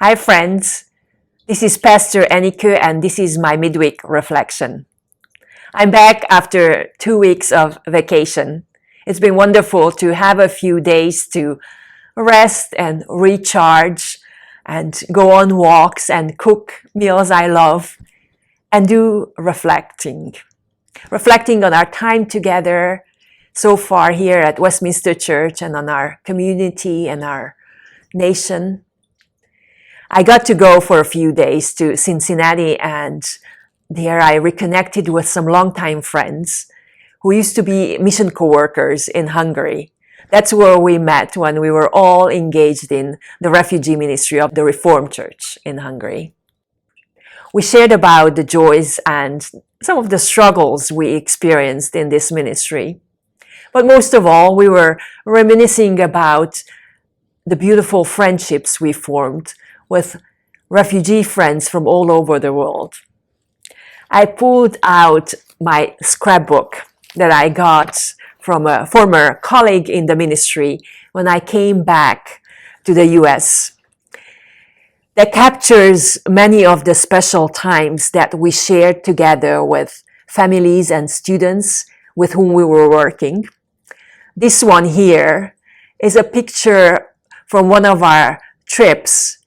Hi, friends. This is Pastor Annika, and this is my midweek reflection. I'm back after 2 weeks of vacation. It's been wonderful to have a few days to rest and recharge and go on walks and cook meals I love and do reflecting. Reflecting on our time together so far here at Westminster Church and on our community and our nation. I got to go for a few days to Cincinnati, and there I reconnected with some longtime friends who used to be mission co-workers in Hungary. That's where we met when we were all engaged in the refugee ministry of the Reformed Church in Hungary. We shared about the joys and some of the struggles we experienced in this ministry. But most of all, we were reminiscing about the beautiful friendships we formed with refugee friends from all over the world. I pulled out my scrapbook that I got from a former colleague in the ministry when I came back to the US. That captures many of the special times that we shared together with families and students with whom we were working. This one here is a picture from one of our trips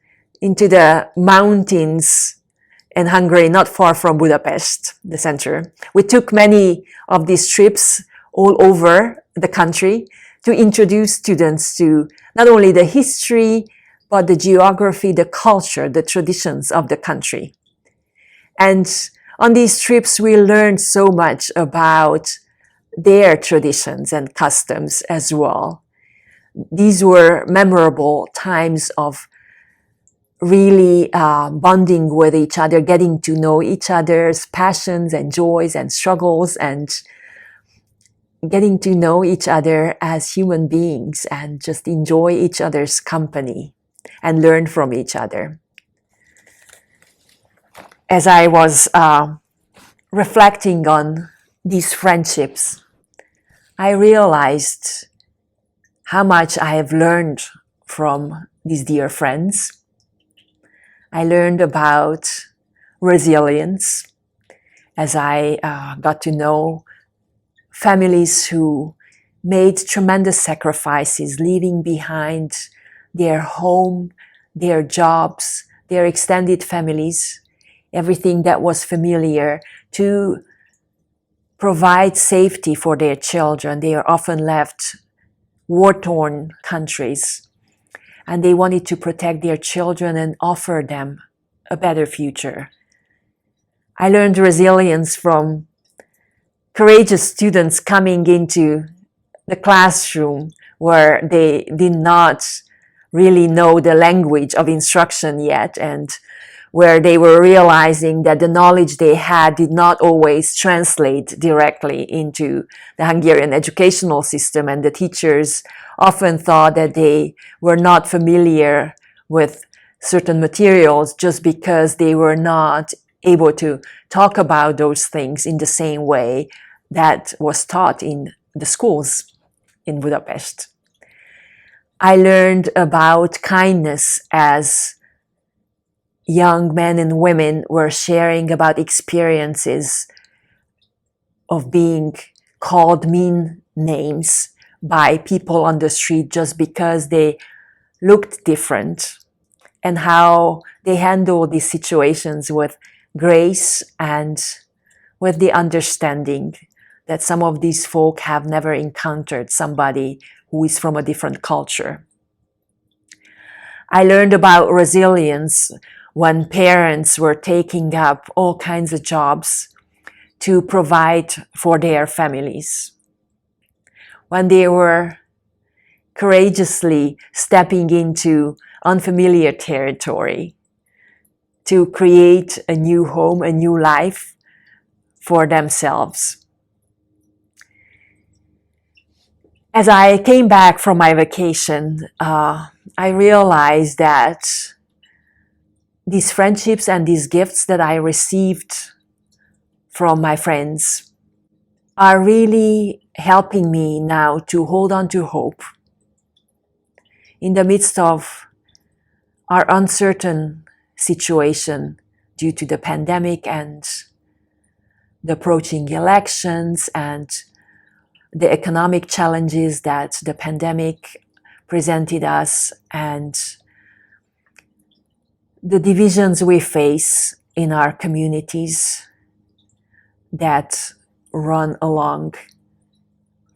into the mountains in Hungary, not far from Budapest, the center. We took many of these trips all over the country to introduce students to not only the history, but the geography, the culture, the traditions of the country. And on these trips, we learned so much about their traditions and customs as well. These were memorable times of really bonding with each other, getting to know each other's passions and joys and struggles, and getting to know each other as human beings and just enjoy each other's company and learn from each other. As I was reflecting on these friendships, I realized how much I have learned from these dear friends. I learned about resilience as I got to know families who made tremendous sacrifices, leaving behind their home, their jobs, their extended families, everything that was familiar to provide safety for their children. They are often left war-torn countries, and they wanted to protect their children and offer them a better future. I learned resilience from courageous students coming into the classroom where they did not really know the language of instruction yet, and where they were realizing that the knowledge they had did not always translate directly into the Hungarian educational system, and the teachers often thought that they were not familiar with certain materials just because they were not able to talk about those things in the same way that was taught in the schools in Budapest. I learned about kindness as young men and women were sharing about experiences of being called mean names by people on the street just because they looked different, and how they handle these situations with grace and with the understanding that some of these folk have never encountered somebody who is from a different culture. I learned about resilience when parents were taking up all kinds of jobs to provide for their families, when they were courageously stepping into unfamiliar territory to create a new home, a new life for themselves. As I came back from my vacation, I realized that these friendships and these gifts that I received from my friends are really helping me now to hold on to hope in the midst of our uncertain situation due to the pandemic and the approaching elections and the economic challenges that the pandemic presented us and the divisions we face in our communities that run along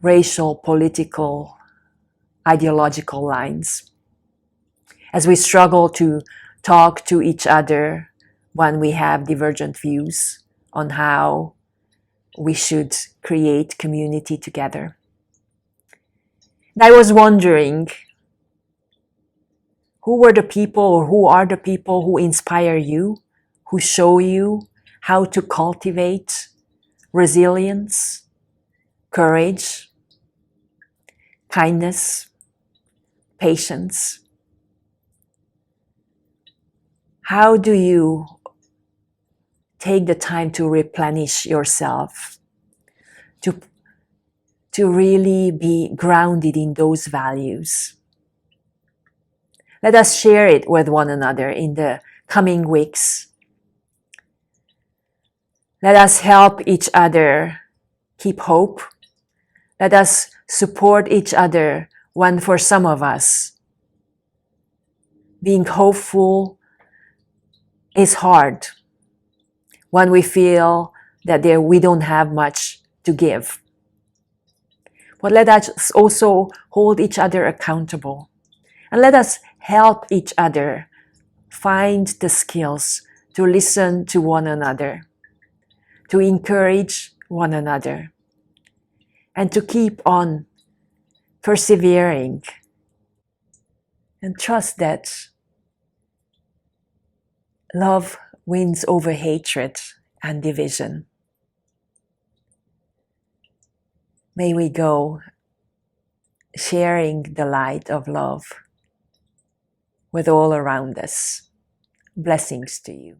racial, political, ideological lines. As we struggle to talk to each other when we have divergent views on how we should create community together. And I was wondering, who were the people or who are the people who inspire you, who show you how to cultivate resilience, courage, kindness, patience? How do you take the time to replenish yourself, to really be grounded in those values? Let us share it with one another in the coming weeks. Let us help each other keep hope. Let us support each other when, for some of us, being hopeful is hard, when we feel that we don't have much to give. But let us also hold each other accountable. And let us help each other find the skills to listen to one another, to encourage one another, and to keep on persevering and trust that love wins over hatred and division. May we go sharing the light of love with all around us. Blessings to you.